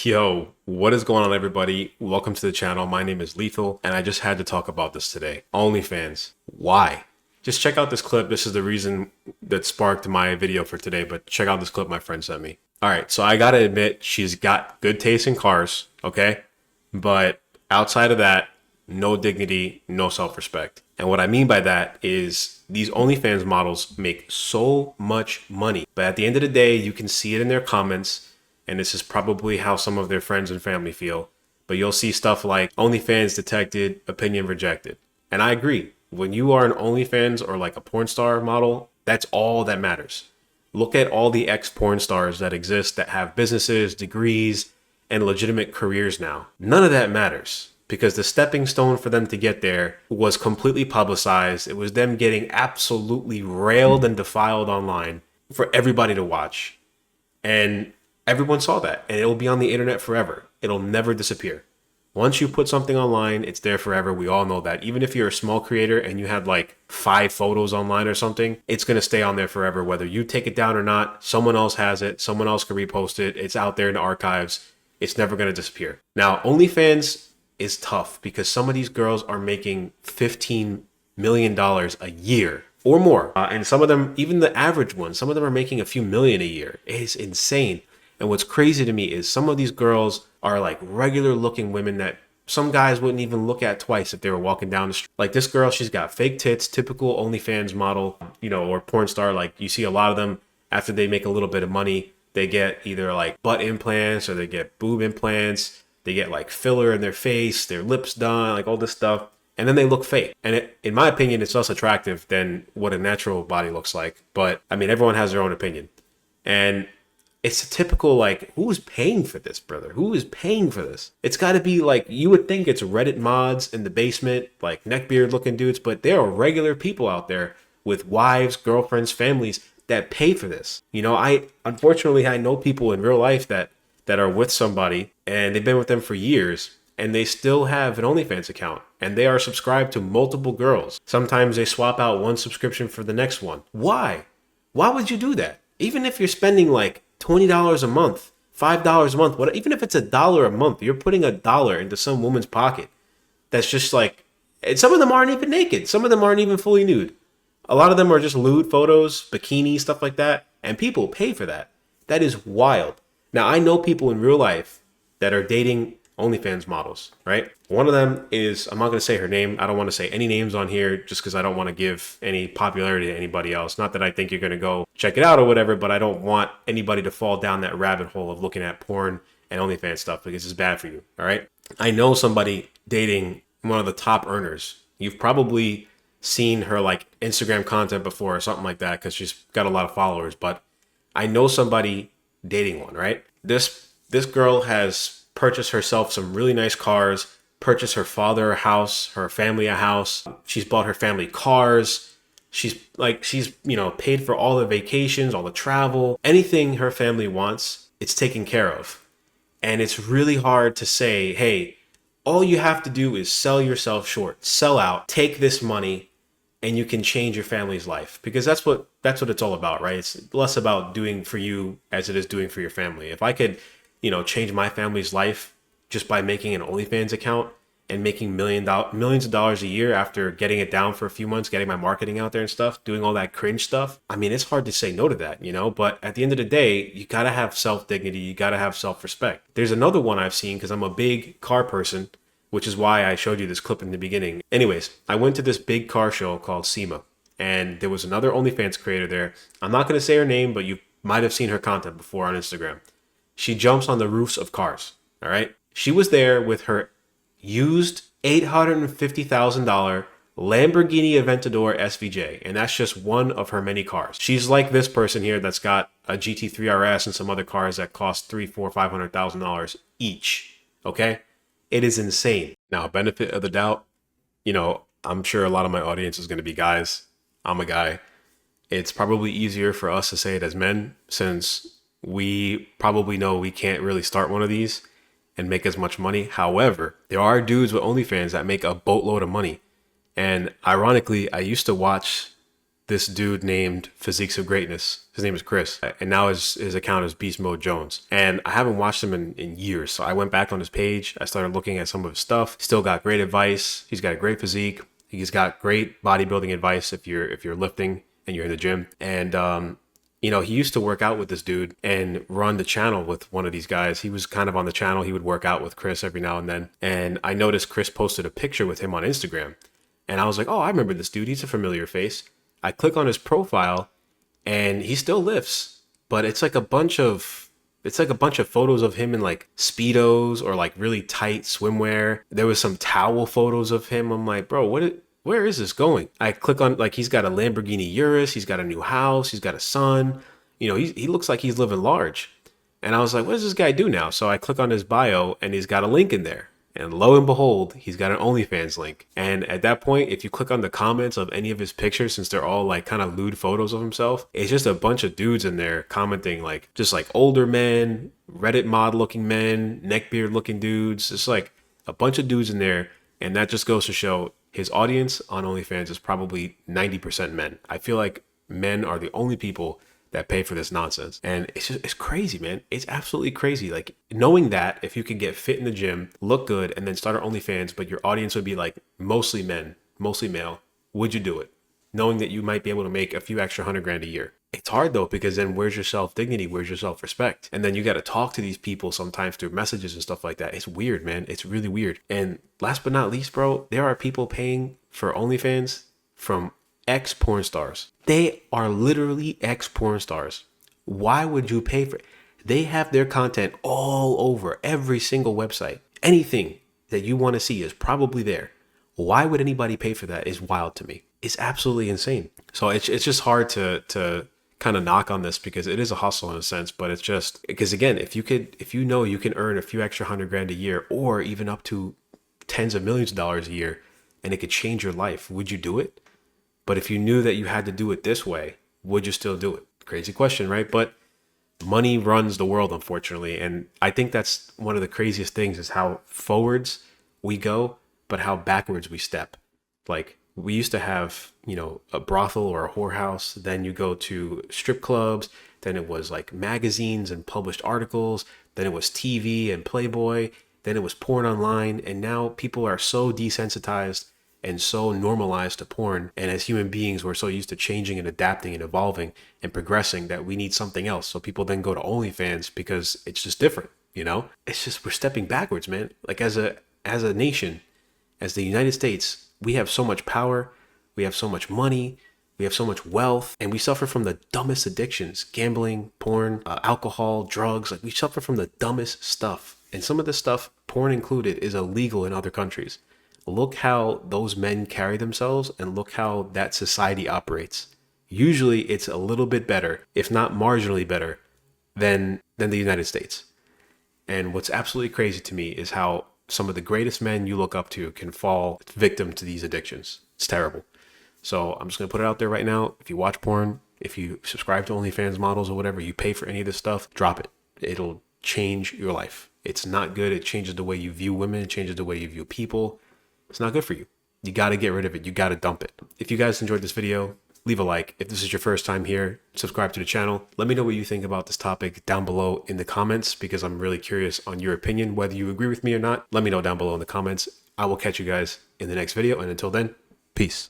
Yo, what is going on, everybody? Welcome to the channel. My name is Lethal, and I just had to talk about this today. OnlyFans. Why? Just check out this clip. This is the reason that sparked my video for today, but check out this clip my friend sent me. All right, so I gotta admit, she's got good taste in cars, okay? But outside of that, no dignity, no self-respect. And what I mean by that is these OnlyFans models make so much money, but at the end of the day, you can see it in their comments, and this is probably how some of their friends and family feel. But you'll see stuff like OnlyFans detected, opinion rejected. And I agree. When you are an OnlyFans or like a porn star model, that's all that matters. Look at all the ex-porn stars that exist that have businesses, degrees, and legitimate careers now. None of that matters because the stepping stone for them to get there was completely publicized. It was them getting absolutely railed and defiled online for everybody to watch. And everyone saw that, and it'll be on the internet forever. It'll never disappear. Once you put something online, it's there forever. We all know that. Even if you're a small creator and you had like 5 photos online or something, it's going to stay on there forever. Whether you take it down or not, someone else has it. Someone else can repost it. It's out there in the archives. It's never going to disappear. Now, OnlyFans is tough because some of these girls are making $15 million a year or more. And some of them, even the average ones, some of them are making a few million a year. It's insane. And what's crazy to me is some of these girls are like regular looking women that some guys wouldn't even look at twice if they were walking down the street. Like this girl, she's got fake tits, typical OnlyFans model, or porn star. Like you see a lot of them after they make a little bit of money, they get either like butt implants or they get boob implants. They get like filler in their face, their lips done, like all this stuff. And then they look fake. And in my opinion, it's less attractive than what a natural body looks like. But I mean, everyone has their own opinion. And it's a typical, like, who's paying for this, brother? Who is paying for this? It's got to be like, you would think it's Reddit mods in the basement, like neckbeard looking dudes, but there are regular people out there with wives, girlfriends, families that pay for this. Unfortunately, I know people in real life that are with somebody and they've been with them for years and they still have an OnlyFans account and they are subscribed to multiple girls. Sometimes they swap out one subscription for the next one. Why? Why would you do that? Even if you're spending like $20 a month, $5 a month, even if it's $1 a month, you're putting $1 into some woman's pocket. That's just like, and some of them aren't even naked. Some of them aren't even fully nude. A lot of them are just lewd photos, bikini, stuff like that. And people pay for that. That is wild. Now, I know people in real life that are dating OnlyFans models, right? One of them is, I'm not going to say her name. I don't want to say any names on here just because I don't want to give any popularity to anybody else. Not that I think you're going to go check it out or whatever, but I don't want anybody to fall down that rabbit hole of looking at porn and OnlyFans stuff because it's bad for you, all right? I know somebody dating one of the top earners. You've probably seen her like Instagram content before or something like that because she's got a lot of followers, but I know somebody dating one, right? This girl has purchased herself some really nice cars, purchased her father a house, her family a house. She's bought her family cars. She's paid for all the vacations, all the travel, anything her family wants, it's taken care of. And it's really hard to say, hey, all you have to do is sell yourself short, sell out, take this money, and you can change your family's life. Because that's what it's all about, right? It's less about doing for you as it is doing for your family. If I could change my family's life just by making an OnlyFans account and making millions of dollars a year after getting it down for a few months, getting my marketing out there and stuff, doing all that cringe stuff. I mean, it's hard to say no to that, but at the end of the day, you got to have self-dignity. You got to have self-respect. There's another one I've seen because I'm a big car person, which is why I showed you this clip in the beginning. Anyways, I went to this big car show called SEMA and there was another OnlyFans creator there. I'm not going to say her name, but you might have seen her content before on Instagram. She jumps on the roofs of cars, all right? She was there with her used $850,000 Lamborghini Aventador SVJ, and that's just one of her many cars. She's like this person here that's got a GT3 RS and some other cars that cost $300,000, $400,000, $500,000 each, okay? It is insane. Now, benefit of the doubt, I'm sure a lot of my audience is going to be guys. I'm a guy. It's probably easier for us to say it as men since we probably know we can't really start one of these and make as much money. However, there are dudes with OnlyFans that make a boatload of money. And ironically, I used to watch this dude named Physiques of Greatness. His name is Chris, and now his account is Beast Mode Jones. And I haven't watched him in years, so I went back on his page. I started looking at some of his stuff. Still got great advice. He's got a great physique. He's got great bodybuilding advice if you're lifting and you're in the gym. And you know, he used to work out with this dude and run the channel with one of these guys. He was kind of on the channel. He would work out with Chris every now and then. And I noticed Chris posted a picture with him on Instagram. And I was like, oh, I remember this dude. He's a familiar face. I click on his profile and he still lifts, but it's like a bunch of photos of him in like Speedos or like really tight swimwear. There was some towel photos of him. I'm like, bro, where is this going? I click on, like, he's got a Lamborghini Urus. He's got a new house. He's got a son. You know, he looks like he's living large. And I was like, what does this guy do now? So I click on his bio and he's got a link in there. And lo and behold, he's got an OnlyFans link. And at that point, if you click on the comments of any of his pictures, since they're all like kind of lewd photos of himself, it's just a bunch of dudes in there commenting, like just like older men, Reddit mod looking men, neckbeard looking dudes. It's like a bunch of dudes in there. And that just goes to show his audience on OnlyFans is probably 90% men. I feel like men are the only people that pay for this nonsense. And it's crazy, man. It's absolutely crazy. Like, knowing that if you can get fit in the gym, look good, and then start an OnlyFans, but your audience would be like mostly men, mostly male, would you do it? Knowing that you might be able to make a few extra $100,000 a year. It's hard though, because then where's your self-dignity? Where's your self-respect? And then you got to talk to these people sometimes through messages and stuff like that. It's weird, man. It's really weird. And last but not least, bro, there are people paying for OnlyFans from ex-porn stars. They are literally ex-porn stars. Why would you pay for it? They have their content all over every single website. Anything that you want to see is probably there. Why would anybody pay for that is wild to me. It's absolutely insane. So it's just hard to kind of knock on this, because it is a hustle in a sense, but it's just because, again, if you know you can earn a few extra $100,000 a year, or even up to tens of millions of dollars a year, and it could change your life, would you do it? But if you knew that you had to do it this way, would you still do it? Crazy question, right? But money runs the world, unfortunately. And I think that's one of the craziest things, is how forwards we go, but how backwards we step. Like, we used to have, you know, a brothel or a whorehouse. Then you go to strip clubs. Then it was like magazines and published articles. Then it was TV and Playboy. Then it was porn online. And now people are so desensitized and so normalized to porn. And as human beings, we're so used to changing and adapting and evolving and progressing that we need something else. So people then go to OnlyFans because it's just different, you know? It's just, we're stepping backwards, man. Like, as a nation, as the United States, we have so much power, we have so much money, we have so much wealth, and we suffer from the dumbest addictions: gambling, porn, alcohol, drugs. Like, we suffer from the dumbest stuff. And some of this stuff, porn included, is illegal in other countries. Look how those men carry themselves, and look how that society operates. Usually it's a little bit better, if not marginally better, than the United States. And what's absolutely crazy to me is how some of the greatest men you look up to can fall victim to these addictions. It's terrible. So I'm just going to put it out there right now. If you watch porn, if you subscribe to OnlyFans models or whatever, you pay for any of this stuff, drop it. It'll change your life. It's not good. It changes the way you view women. It changes the way you view people. It's not good for you. You got to get rid of it. You got to dump it. If you guys enjoyed this video, leave a like. If this is your first time here, subscribe to the channel. Let me know what you think about this topic down below in the comments, because I'm really curious on your opinion, whether you agree with me or not. Let me know down below in the comments. I will catch you guys in the next video. And until then, peace.